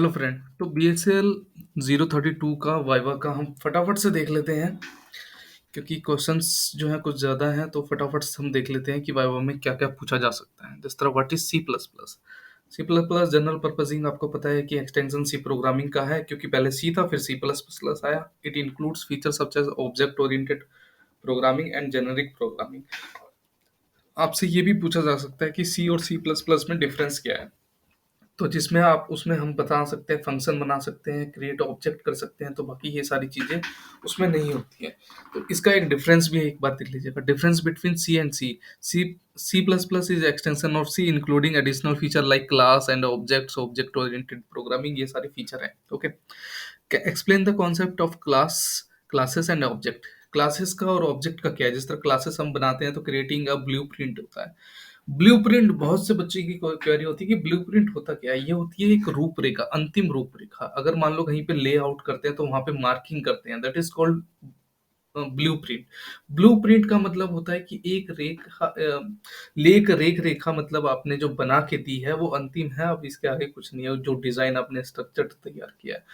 Hello friend. तो BSL 032 का viva का हम फटाफट से देख लेते हैं, क्योंकि क्वेश्चंस जो हैं कुछ ज़्यादा हैं, तो फटाफट से हम देख लेते हैं कि वाइवा में क्या क्या पूछा जा सकता है। जिस तरह what is C plus plus. C plus plus general purposing आपको पता है कि एक्सटेंशन सी प्रोग्रामिंग का है, क्योंकि पहले सी था फिर सी प्लस प्लस आया। It includes feature such as object oriented programming and generic programming. आपसे ये भी पूछा जा सकता है कि सी और सी प्लस प्लस में डिफरेंस क्या है। तो जिसमें आप उसमें हम बता सकते हैं, फंक्शन बना सकते हैं, क्रिएट ऑब्जेक्ट कर सकते हैं, तो बाकी ये सारी चीजें उसमें नहीं होती है। तो इसका एक डिफरेंस भी है, एक बात देख लीजिएगा। Difference between C and C. C C plus plus is extension of C including additional feature like class and objects, object oriented programming, ये सारे फीचर है। Okay, explain the concept of class, classes and object. Classes का और object का क्या है। जिस तरह क्लासेस हम बनाते हैं तो क्रिएटिंग अ ब्लूप्रिंट होता है। ब्लूप्रिंट, बहुत से बच्चे की क्वेरी होती है कि ब्लूप्रिंट होता क्या है। ये होती है एक रूपरेखा, अंतिम रूपरेखा। अगर मान लो कहीं पे लेआउट करते हैं तो वहां पे मार्किंग करते हैं, that is called blueprint. Blueprint का मतलब होता है कि एक रेखा, लेख रेख रेखा, मतलब आपने जो बना के दी है वो अंतिम है, अब इसके आगे कुछ नहीं है। जो डिजाइन आपने स्ट्रक्चर तैयार किया है,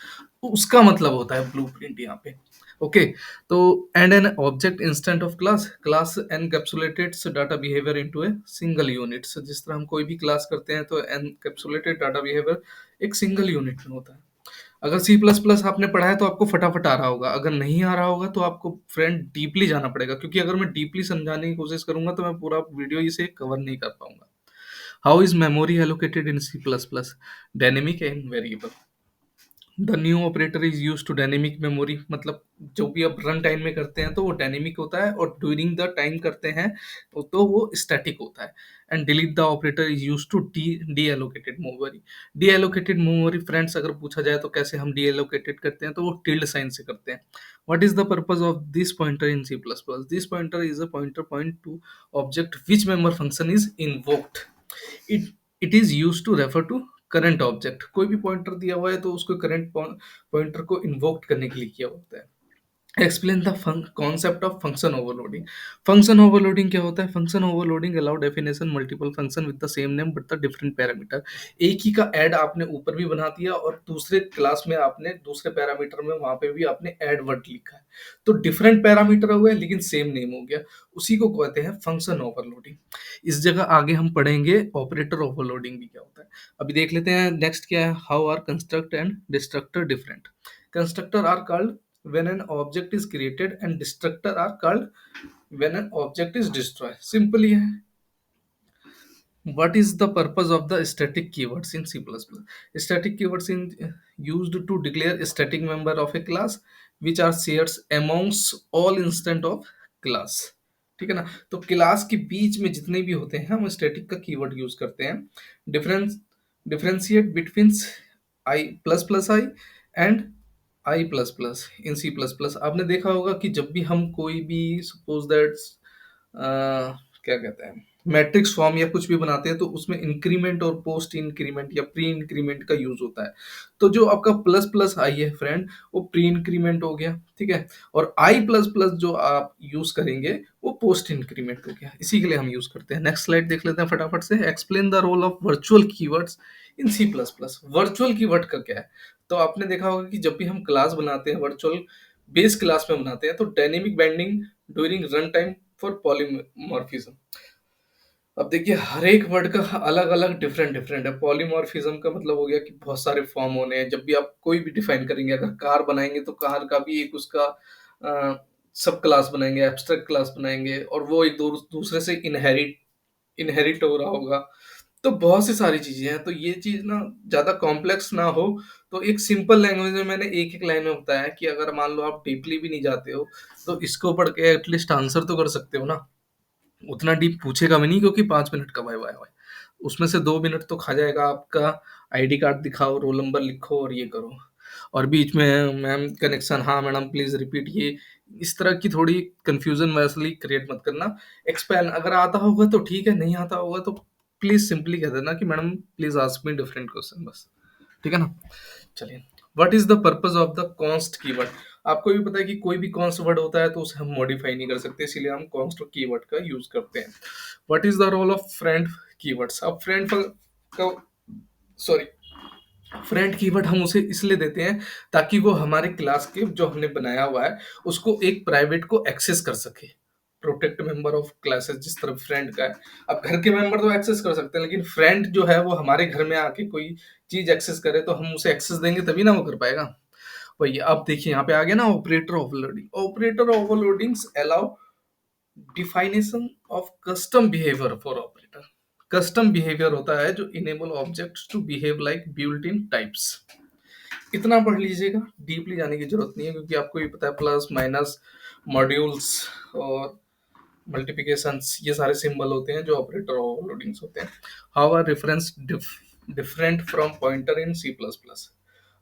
तो उसका मतलब होता है ब्लूप्रिंट यहाँ पे। ओके, तो and an object instant of class, class encapsulateds data behaviour into a single units. जिस तरह हम कोई भी क्लास करते हैं तो एनकैप्सुलेटेड डाटा बिहेवियर एक सिंगल यूनिट में होता है। अगर सी प्लस प्लस आपने पढ़ा है तो आपको फटाफट आ रहा होगा। अगर नहीं आ रहा होगा तो आपको फ्रेंड डीपली जाना पड़ेगा, क्योंकि अगर मैं डीपली समझाने की कोशिश करूंगा तो मैं पूरा वीडियो इसे कवर नहीं कर पाऊंगा। How is memory allocated in C plus plus. Dynamic and variable. The new operator is use to dynamic memory, मतलब जो भी आप रन टाइम में करते हैं तो वो डायनेमिक होता है, और ड्यूरिंग द टाइम करते हैं तो वो स्टैटिक होता है। And delete the operator is use to de allocated memory. De allocated memory friends अगर पूछा जाए तो कैसे हम डी एलोकेटेड करते हैं, तो वो टिल्ड साइन से करते हैं। What is the purpose of this pointer in C plus plus. This pointer is a pointer point to object which member function is invoked. It it is use to refer to current object. कोई भी pointer दिया हुआ है तो उसको current pointer को invoke करने के लिए किया होता है। Explain the concept of function overloading. Function overloading क्या होता है। Function overloading allow definition multiple function with the same name but the different parameter. एक ही का ऐड आपने ऊपर भी बना दिया और दूसरे क्लास में आपने दूसरे पैरामीटर में वहां पे भी आपने ऐड वर्ड लिखा है, तो डिफरेंट पैरामीटर हो गया लेकिन सेम नेम हो गया। उसी को कहते हैं फंक्शन ओवरलोडिंग। इस जगह आगे हम पढ़ेंगे ऑपरेटर ओवरलोडिंग भी क्या होता है। अभी देख लेते हैं नेक्स्ट क्या है। How are construct and destructor different. Constructor are called when an object is created and destructor are called when an object is destroyed. Simply है। What is the purpose of the static keywords in C++? Static keywords in used to declare a static member of a class which are shared amongst all instant of class। ठीक है ना। तो class के बीच में जितने भी होते हैं हम स्टैटिक का कीवर्ड यूज करते हैं। Difference differentiate between I plus plus I and I plus plus in C plus plus. आपने देखा होगा कि जब भी हम कोई भी सपोज दैट क्या कहते हैं मैट्रिक्स फॉर्म या कुछ भी बनाते हैं तो उसमें इंक्रीमेंट और पोस्ट इंक्रीमेंट या प्री इंक्रीमेंट का यूज होता है। तो जो आपका प्लस प्लस आई है फ्रेंड, वो प्री इंक्रीमेंट हो गया, ठीक है। और आई प्लस प्लस जो आप यूज करेंगे वो पोस्ट इंक्रीमेंट हो गया। इसी के लिए हम यूज करते हैं। नेक्स्ट स्लाइड देख लेते हैं फटाफट से। Explain the role of virtual keywords in C plus plus. Virtual keyword का क्या है। तो आपने देखा होगा कि जब भी हम क्लास बनाते हैं वर्चुअल बेस क्लास में बनाते हैं तो dynamic binding during run time for polymorphism. अब देखिए हर एक वर्ड का अलग अलग डिफरेंट डिफरेंट है। पॉलीमॉर्फिज्म का मतलब हो गया कि बहुत सारे फॉर्म होने हैं। जब भी आप कोई भी डिफाइन करेंगे, अगर कार बनाएंगे तो कार का भी एक उसका सब क्लास बनाएंगे, एब्स्ट्रैक्ट क्लास बनाएंगे, और वो एक दूसरे से इनहेरिट इनहेरिट हो रहा होगा। तो बहुत सी सारी चीजें हैं। तो ये चीज ना ज्यादा कॉम्प्लेक्स ना हो, तो एक सिंपल लैंग्वेज में मैंने एक एक लाइन में बताया है कि अगर मान लो आप डीपली भी नहीं जाते हो तो इसको पढ़ के एटलीस्ट आंसर तो कर सकते हो ना। उतना डीप पूछेगा भी नहीं, क्योंकि 5 मिनट का वाइवा है। उसमें से 2 मिनट तो खा जाएगा आपका। आईडी कार्ड दिखाओ, रोल नंबर लिखो और ये करो, और बीच में मैम कनेक्शन, हाँ मैडम प्लीज रिपीट, ये इस तरह की थोड़ी कंफ्यूजन वैसे क्रिएट मत करना। एक्सपैन अगर आता होगा तो ठीक है, नहीं आता होगा तो प्लीज सिंपली कह देना कि madam please ask me different question, बस। ठीक है ना। चलिए, what is the purpose of the const keyword. आपको भी पता है कि कोई भी कॉन्स्ट वर्ड होता है तो उसे हम मॉडिफाई नहीं कर सकते, इसीलिए हम कॉन्स्ट कीवर्ड का यूज करते हैं। What is the role of friend keywords. अब फ्रेंड का, सॉरी, फ्रेंड कीवर्ड हम उसे इसलिए देते हैं ताकि वो हमारे क्लास के जो हमने बनाया हुआ है उसको एक प्राइवेट को एक्सेस कर सके। प्रोटेक्ट मेंबर ऑफ क्लासेस जिस तरह फ्रेंड का है, अब घर के मेंबर तो एक्सेस कर सकते हैं, लेकिन फ्रेंड जो है वो हमारे घर में आके कोई चीज एक्सेस करे तो हम उसे एक्सेस देंगे तभी ना वो कर पाएगा। वही अब देखिए यहाँ पे आ गया ना operator overloading. Operator overloadings allow definition of custom behaviour for operator. Custom behaviour होता है जो enable objects to behave like built in types. इतना पढ़ लीजिएगा, डीपली जाने की जरूरत नहीं है क्योंकि आपको ये पता है प्लस माइनस मॉड्यूल्स और मल्टीप्लिकेशंस ये सारे सिंबल होते हैं जो ऑपरेटर ओवरलोडिंग्स होते हैं। How are reference different from pointer in C plus plus.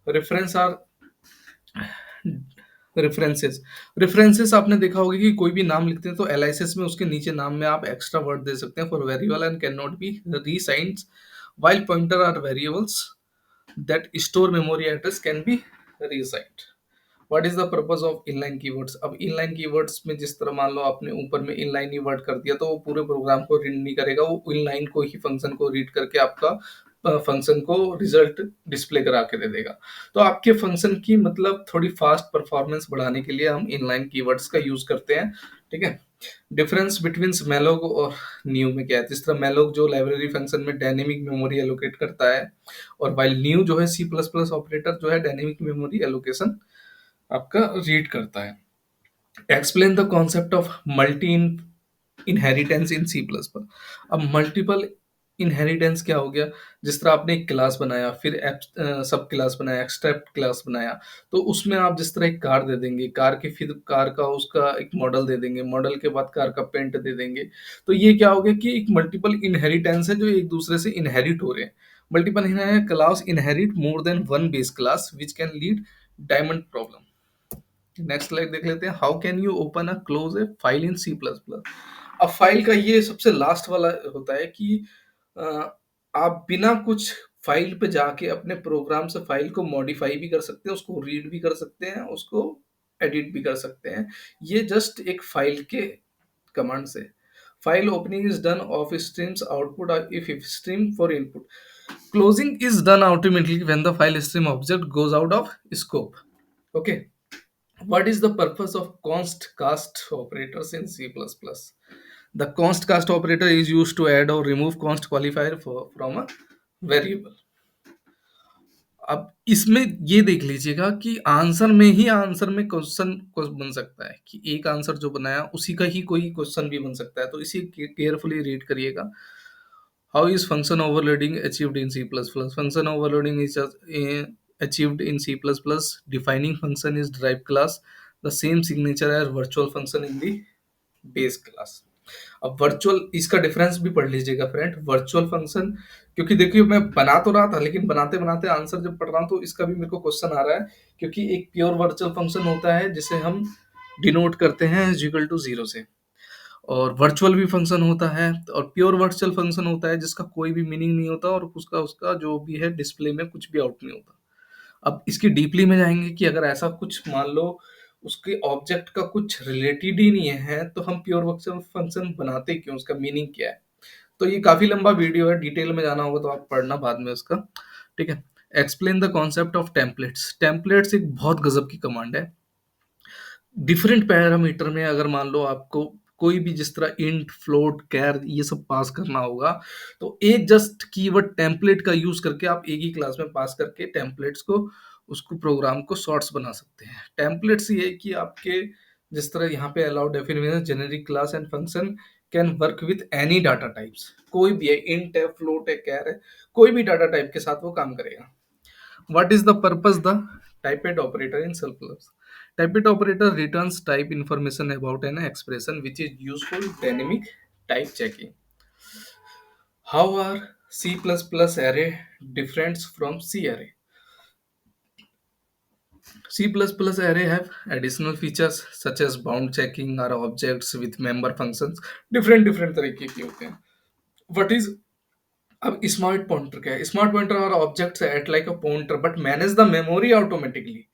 Reference are references. References आपने देखा होगा कि कोई भी नाम लिखते हैं तो एलआईएस में उसके नीचे नाम में आप एक्स्ट्रा वर्ड दे सकते हैं, for variable and can not be reassigned, while pointer are variables that store memory address can be resigned. What is the purpose of inline keywords. अब इनलाइन कीवर्ड्स में जिस तरह मान लो आपने ऊपर में इनलाइन ही वर्ड कर दिया तो वो पूरे प्रोग्राम को रीड नहीं करेगा, वो इनलाइन को ही फंक्शन को रीड करके आपका फंक्शन को रिजल्ट डिस्प्ले करा के दे देगा। तो आपके फंक्शन की मतलब थोड़ी फास्ट परफॉर्मेंस बढ़ाने के लिए हम इनलाइन कीवर्ड्स का यूज करते हैं। ठीक है। डिफरेंस बिटवीन मैलोग और न्यू में क्या है, जिस तरह मैलोग जो लाइब्रेरी फंक्शन में डायनेमिक मेमोरी एलोकेट करता है, और वाइल न्यू जो है सी प्लस प्लस ऑपरेटर जो है डायनेमिक मेमोरी एलोकेशन आपका रीड करता है। Explain the concept of multi inheritance in C plus plus. अब मल्टीपल इनहेरिटेंस क्या हो गया, जिस तरह आपने एक क्लास बनाया फिर सब क्लास बनाया एक्सट्रैक्ट क्लास बनाया, तो उसमें आप जिस तरह एक कार दे देंगे, कार के फिर कार का उसका एक मॉडल दे देंगे, मॉडल के बाद कार का पेंट दे देंगे, तो ये क्या हो गया कि एक मल्टीपल इनहेरिटेंस है जो एक दूसरे से इनहेरिट हो रहे हैं। Multiple class inherit more than one base class which can lead diamond problem. Next slide देख लेते हैं। How can you open a close a file in C plus plus. अब फाइल का ये सबसे लास्ट वाला होता है कि अ, आप बिना कुछ फाइल पे जाके अपने प्रोग्राम से फाइल को मॉडिफाई भी कर सकते हैं, उसको रीड भी कर सकते हैं, उसको एडिट भी कर सकते हैं। ये जस्ट एक फाइल के कमांड से। File opening is done of streams output if stream for input. Closing is done automatically when the file stream object goes out of scope. Okay. What is the purpose of const cast operators in C++? The const cast operator is used to add or remove const qualifier from a variable. अब इसमें ये देख लीजिएगा कि answer में ही answer में question बन सकता है कि एक आंसर जो बनाया उसी का ही कोई क्वेश्चन भी बन सकता है, तो इसी केयरफुली रीड करिएगा। How is function overloading achieved in C++? Function overloading is achieved in C++. Defining function is derived class, the same signature as virtual function in the base class. अब virtual इसका difference भी पढ़ लीजिएगा friend. Virtual function, क्योंकि देखिए मैं बना तो रहा था लेकिन बनाते बनाते आंसर जब पढ़ रहा हूँ तो इसका भी मेरे को क्वेश्चन आ रहा है, क्योंकि एक प्योर वर्चुअल फंक्शन होता है जिसे हम डिनोट करते हैं इक्वल टू जीरो से, और वर्चुअल भी फंक्शन होता है, और प्योर वर्चुअल फंक्शन होता है जिसका कोई भी मीनिंग नहीं होता और उसका उसका जो भी है डिस्प्ले में कुछ भी आउट नहीं होता। अब इसकी डीपली में जाएंगे कि अगर ऐसा कुछ मान लो उसके ऑब्जेक्ट का कुछ रिलेटेड ही नहीं है तो हम प्योर वर्चुअल फंक्शन बनाते क्यों, उसका मीनिंग क्या है। तो ये काफी लंबा वीडियो है, डिटेल में जाना होगा तो आप पढ़ना बाद में उसका। ठीक है। Explain the concept of templates. Templates एक बहुत गजब की कमांड है। डिफरेंट पैरामीटर में अगर मान लो आपको कोई भी जिस तरह इंट फ्लोट कैर ये सब पास करना होगा, तो एक जस्ट कीवर्ड टेम्पलेट का यूज करके आप एक ही क्लास में पास करके टेम्पलेट्स को उसको प्रोग्राम को शॉर्ट्स बना सकते हैं। टेम्पलेट्स ये कि आपके जिस तरह यहाँ पे allow definition generic class and function can work with any data types, कोई भी है, इंट है, फ्लोट है, कैर है, कोई भी डाटा टाइप के साथ वो काम करेगा। What is the purpose the typed operator in C++? Typed operator returns type information about an expression which is used for dynamic type checking. How are C++ array different from C array? C++ array have additional features such as bound checking or objects with member functions. different तरीके के होते हैं. What is अब smart pointer क्या है? Smart pointer और objects act like a pointer but manage the memory automatically.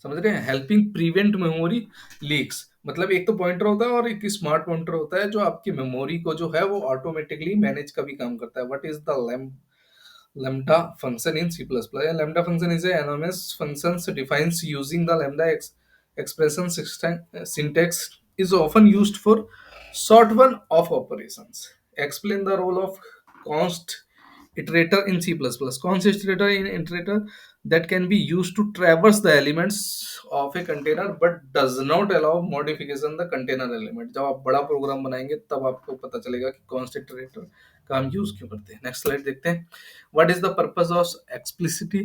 समझ रहे हैं? Helping prevent memory leaks. मतलब एक तो पॉइंटर होता है और एक स्मार्ट पॉइंटर होता है जो आपकी मेमोरी को जो है वो ऑटोमेटिकली मैनेज का भी काम करता है। What is the lamp Lambda function in C++. A lambda function is a anonymous function defines using the lambda expression syntax is often used for short one of operations. Explain the role of const iterator in C++. Const iterator in iterator that can be used to traverse the elements of a container but does not allow modification the container element. जब आप बड़ा programme बनाएंगे तब आपको पता चलेगा कि const iterator का हम यूज क्यों करते हैं. नेक्स्ट स्लाइड देखते हैं. What is the purpose of explicit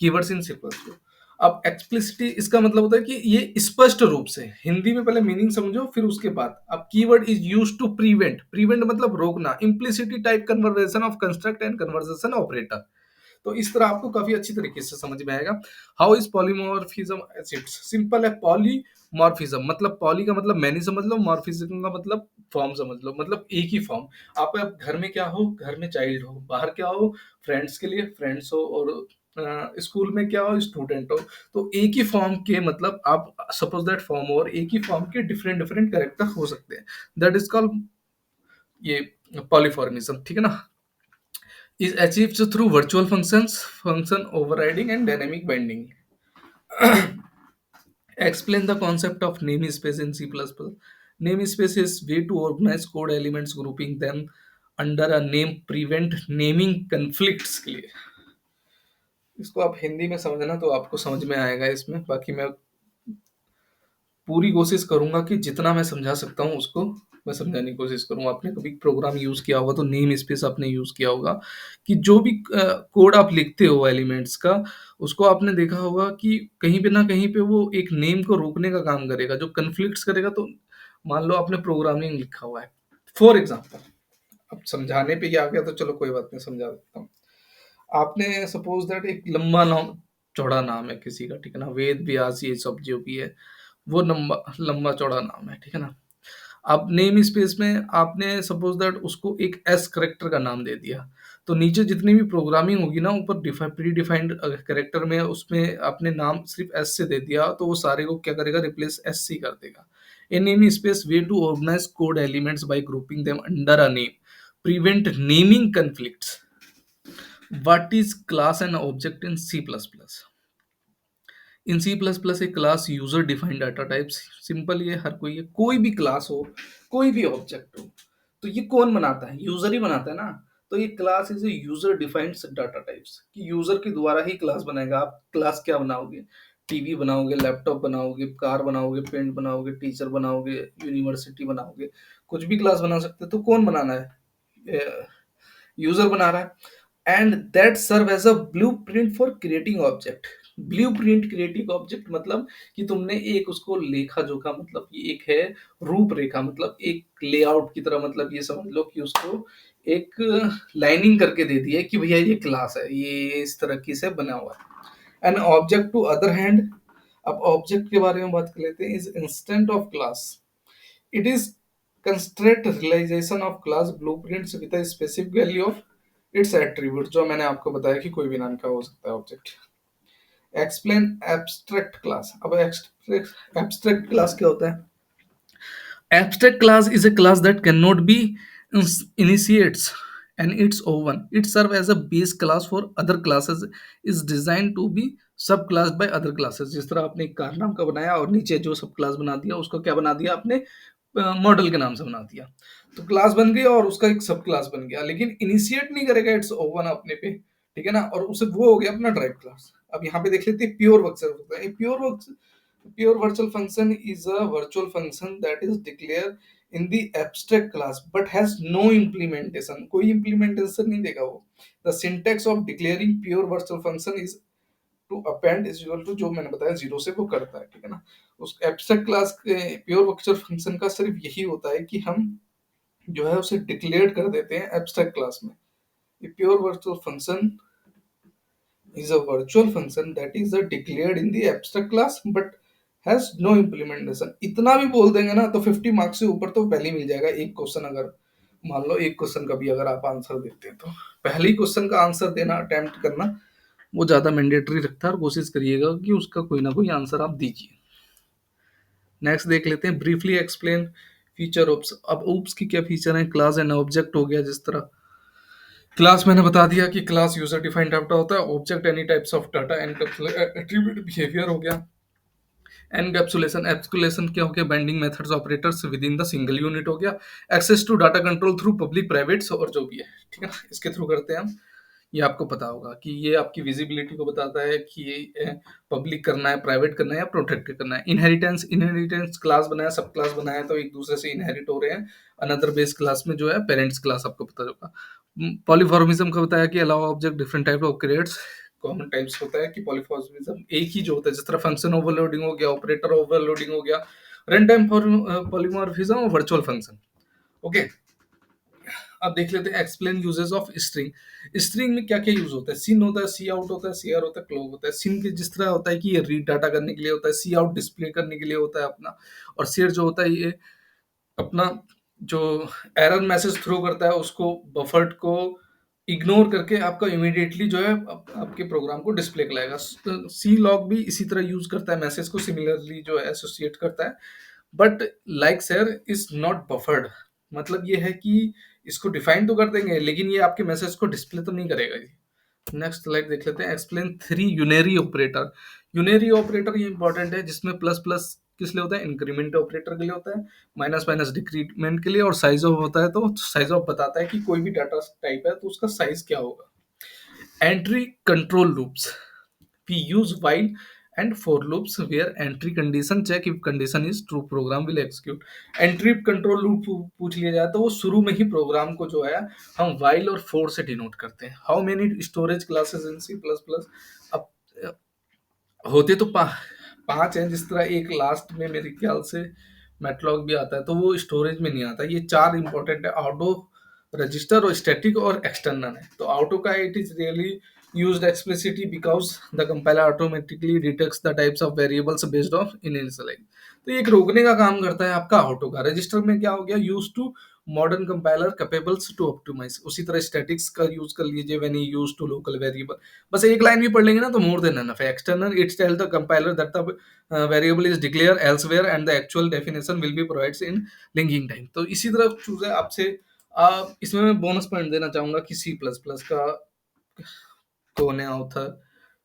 keywords in C plus plus. अब एक्सप्लिसिटी इसका मतलब होता है कि ये स्पष्ट रूप से, हिंदी में पहले मीनिंग समझो फिर उसके बाद. अब keyword is used to prevent, prevent मतलब रोकना, implicity type conversation of construct and conversation operator. तो इस तरह आपको काफी अच्छी तरीके से समझ में आएगा. How is polymorphism acids. Simple है. पॉलीमॉर्फिज्म मतलब पॉली का मतलब मैनी समझ लो, मॉर्फिज्म का मतलब फॉर्म समझ लो, मतलब एक ही फॉर्म. आप अब घर में क्या हो, घर में चाइल्ड हो, बाहर क्या हो, फ्रेंड्स के लिए फ्रेंड्स हो, और स्कूल में क्या हो, स्टूडेंट हो. तो एक ही फॉर्म के मतलब आप सपोज दैट फॉर्म, और एक ही फॉर्म के डिफरेंट डिफरेंट कैरेक्टर हो सकते हैं. दैट इज कॉल्ड ये पॉलीफॉर्मिज्म. ठीक है ना. Is achieved through virtual functions, function overriding, and dynamic binding. Explain the concept of namespace in C++. Namespace is way to organize code elements, grouping them under a name, prevent naming conflicts के लिए. इसको आप हिंदी में समझना तो आपको समझ में आएगा इसमें. बाकी मैं पूरी कोशिश करूंगा कि जितना मैं समझा सकता हूँ उसको मैं समझाने की कोशिश करूंगा. आपने कभी प्रोग्राम यूज किया होगा तो नेम स्पेस आपने यूज किया होगा कि जो भी कोड आप लिखते हो एलिमेंट्स का, उसको आपने देखा होगा कि कहीं पे ना कहीं पे वो एक नेम को रोकने का काम करेगा, जो कन्फ्लिक्ट्स करेगा. तो मान लो आपने प्रोग्रामिंग लिखा हुआ है फॉर एग्जाम्पल, अब समझाने पे ही आ गया तो चलो कोई बात नहीं, समझा देता हूँ. आपने सपोज दैट एक लंबा नाम, चौड़ा नाम है किसी का, ठीक है ना, वेद व्यास ये सब जो भी है, वो लंबा लंबा चौड़ा नाम है, ठीक है ना. अब नेम स्पेस में आपने सपोज दैट उसको एक एस करेक्टर का नाम दे दिया, तो नीचे जितनी भी प्रोग्रामिंग होगी ना, ऊपर प्री डिफाइंड करेक्टर में उसमें आपने नाम सिर्फ एस से दे दिया तो वो सारे को क्या करेगा, रिप्लेस एस सी कर देगा. A name space way to organise code elements by grouping them under a name, prevent naming conflicts. What is class and object in C plus plus. In C plus plus a class user defined data types. Simple, ये हर कोई है, कोई भी class हो, कोई भी object हो, तो ये कौन बनाता है, यूजर ही बनाता है ना. तो ये class is a user defined data types, कि यूजर के द्वारा ही क्लास बनाएगा. आप क्लास क्या बनाओगे, टीवी बनाओगे, लैपटॉप बनाओगे, कार बनाओगे, पेंट बनाओगे, टीचर बनाओगे, यूनिवर्सिटी बनाओगे, कुछ भी क्लास बना सकते हो. तो कौन बनाना है, यूजर बना रहा है. And that serve as a blue print for creating object. Blue print creative object मतलब कि तुमने एक उसको लेखा जोखा, मतलब ये एक है रूपरेखा, मतलब एक लेआउट की तरह, मतलब ये समझ लो कि उसको एक लाइनिंग करके दे दी है कि भैया ये क्लास है, ये इस तरह की से बना हुआ है. An object to other hand. अब ऑब्जेक्ट के बारे में बात कर लेते हैं. Is instant of class. It is constraint realisation of class blueprints with a specific value of its attribute. जो मैंने आपको बताया कि कोई भी नाम का हो सकता है ऑब्जेक्ट. Explain abstract class. अब एब्स्ट्रैक्ट क्लास क्या होता है. Abstract class is a class that cannot be initiates and its own. It serves as a base class for other classes. Is designed to be subclass by other classes. जिस तरह आपने एक car नाम का बनाया और नीचे जो सब क्लास बना दिया, उसको क्या बना दिया आपने, मॉडल के नाम से बना दिया. तो क्लास बन गई और उसका एक सब क्लास बन गया, लेकिन इनिशिएट नहीं करेगा इट्स ओवन अपने पे. ठीक है ना. और उसे वो हो गया अपना ड्राइव क्लास. अब यहाँ पे देख लेते हैं pure virtual. Pure virtual function is a virtual function that is declared in the abstract class but has no implementation. कोई implementation नहीं देगा वो. The syntax of declaring pure virtual function is to append is equal to, जो मैंने बताया zero से वो करता है. ठीक है ना. उस abstract class के pure virtual function का सिर्फ यही होता है कि हम जो है उसे डिक्लेयर कर देते हैं abstract class में. ये pure virtual function is a virtual function that is declared in the abstract class but has no implementation. इतना भी बोल देंगे ना तो 50 मार्क्स से ऊपर तो पहले ही मिल जाएगा. एक क्वेश्चन अगर मान लो, एक क्वेश्चन का भी अगर आप आंसर देते हैं तो पहले ही क्वेश्चन का आंसर देना अटेम्प्ट करना वो ज्यादा मैंडेटरी रखता है, और कोशिश करिएगा कि उसका कोई ना कोई आंसर आप दीजिए. नेक्स्ट देख लेते हैं. Briefly explain feature oops. अब ओप्स की क्या फीचर है. क्लास एंड ऑब्जेक्ट हो गया जिस तरह, क्लास मैंने बता दिया कि क्लास यूजर डिफाइंड डाटा होता है, object any types of data, attribute behaviour हो गया, एनकैप्सुलेशन एप्सुलेशन क्या हो गया, binding methods operators within the single unit हो गया, access to data control through public privates और जो भी है, ठीक है ना, इसके थ्रू करते हैं हम। ये आपको पता होगा कि ये आपकी विजिबिलिटी को बताता है कि ये पब्लिक करना है, प्राइवेट करना है या प्रोटेक्ट करना है। इनहेरिटेंस इनहेरिटेंस क्लास बनाया, सब क्लास बनाया तो एक दूसरे से इनहेरिट हो रहे हैं। अनदर बेस क्लास में जो है पेरेंट्स क्लास आपको पता होगा। पॉलीफॉर्मिज्म का बताया कि allow object different type of creates. Common types होता है कि पॉलीफॉर्मिज्म एक ही जो होता है, जिस तरह फंक्शन ओवरलोडिंग हो गया, ऑपरेटर ओवरलोडिंग हो गया, रन टाइम पॉलीमॉर्फिज्म और वर्चुअल फंक्शन। ओके, अब देख लेते हैं explain uses of string. String में क्या क्या यूज होता है, सिन होता है, सी आउट होता है, सी आर होता है, क्लोज होता है। सिन के जिस तरह होता है कि ये रीड डाटा करने के लिए होता है, सी आउट डिस्प्ले करने के लिए होता है अपना, और शेयर जो होता है ये अपना जो एरर मैसेज थ्रो करता है उसको, बफर्ड को इग्नोर करके आपका इमीडिएटली जो है आपके प्रोग्राम को डिस्प्ले कराएगा। सी लॉग भी इसी तरह यूज करता है, मैसेज को सिमिलरली जो है एसोसिएट करता है, but like share is not buffered. मतलब ये है कि इसको डिफाइन तो कर देंगे लेकिन ये आपके मैसेज को डिस्प्ले तो नहीं करेगा ये। नेक्स्ट स्लाइड देख लेते हैं, एक्सप्लेन थ्री यूनेरी ऑपरेटर। यूनेरी ऑपरेटर ये इंपॉर्टेंट है, जिसमें प्लस प्लस किस लिए होता है, इंक्रीमेंट ऑपरेटर के लिए होता है, माइनस माइनस डिक्रीमेंट के लिए, और साइज ऑफ होता है तो साइज ऑफ बताता है कि कोई भी डाटा टाइप है तो उसका साइज क्या होगा। Entry control loops, we use while and for loops where entry condition check if condition is true program will execute। Entry control loop पूछ लिया जाए तो वो शुरू में ही प्रोग्राम को जो है हम while और for से डिनोट करते हैं। How many storage classes in C plus plus. अब होते तो पांच हैं, जिस तरह एक लास्ट में मेरे ख्याल से मैटलॉग भी आता है तो वो स्टोरेज में नहीं आता। ये चार इंपॉर्टेंट है, ऑटो, रजिस्टर और स्टैटिक और एक्सटर्नल है। तो ऑटो का it is really used explicitly because the compiler automatically detects the types of variables based on initialize। तो ये एक रोकने का काम करता है आपका ऑटो का। रजिस्टर में क्या हो गया, use to modern compiler capables to optimise. उसी तरह स्टैटिक्स का यूज कर लीजिए when you use to local variable. बस एक लाइन भी पढ़ लेंगे ना तो मोर देन एनफ है। External its tell the compiler that the variable is declare elsewhere and the actual definition will be provides in linking time. तो इसी तरह चूज है आपसे। इसमें मैं बोनस पॉइंट देना चाहूंगा कि सी प्लस प्लस का कौन है ऑथर,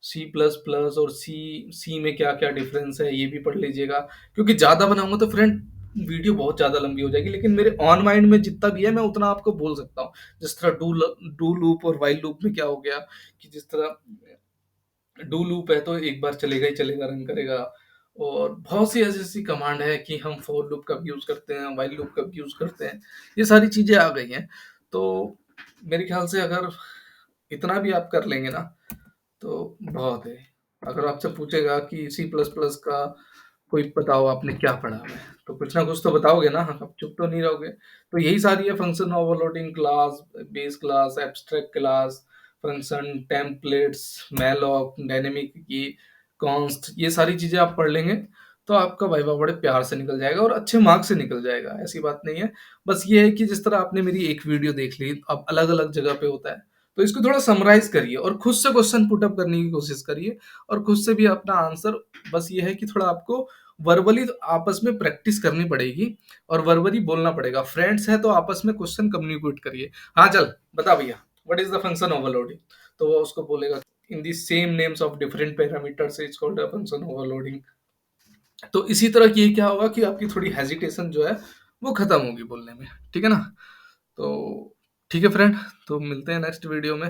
सी प्लस प्लस और सी में क्या क्या डिफरेंस है ये भी पढ़ लीजिएगा। क्योंकि ज्यादा बनाऊंगा तो फ्रेंड वीडियो बहुत ज्यादा लंबी हो जाएगी, लेकिन मेरे ऑन माइंड में जितना भी है मैं उतना आपको बोल सकता हूँ। जिस तरह डू लूप और वाइल लूप में क्या हो गया कि जिस तरह डू लूप है तो एक बार चलेगा ही चलेगा, रन करेगा। और बहुत सी ऐसी ऐसी कमांड है कि हम फॉर लूप कब यूज करते हैं, वाइल लूप कब यूज करते हैं, ये सारी चीजें आ गई हैं। तो मेरे ख्याल से अगर इतना भी आप कर लेंगे ना तो बहुत है। अगर आपसे पूछेगा कि सी प्लस प्लस का कोई बताओ आपने क्या पढ़ा है, तो कुछ ना कुछ तो बताओगे ना, आप चुप तो नहीं रहोगे। तो यही सारी है, function overloading, class, base class, abstract class, function, templates, malloc, dynamic की, कॉन्स्ट, ये सारी चीजें आप पढ़ लेंगे तो आपका वाइवा बड़े प्यार से निकल जाएगा और अच्छे मार्क्स से निकल जाएगा। ऐसी बात नहीं है। बस ये है कि जिस तरह आपने मेरी एक वीडियो देख ली, अब अलग अलग जगह पे होता है, तो इसको थोड़ा समराइज करिए और खुद से क्वेश्चन पुट अप करने की कोशिश करिए और खुद से भी अपना आंसर। बस ये है कि थोड़ा आपको वर्बली आपस में प्रैक्टिस करनी पड़ेगी और वर्बली बोलना पड़ेगा। फ्रेंड्स है तो आपस में क्वेश्चन कम्युनिकेट करिए। हाँ चल बता भैया, what is the function overloading, तो वो उसको बोलेगा in the same names of different parameters its called a function overloading. तो इसी तरह की क्या होगा कि आपकी थोड़ी हेजिटेशन जो है वो खत्म होगी बोलने में, ठीक है ना। तो ठीक है फ्रेंड, तो मिलते हैं नेक्स्ट वीडियो में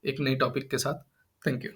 एक नई टॉपिक के साथ। Thank you.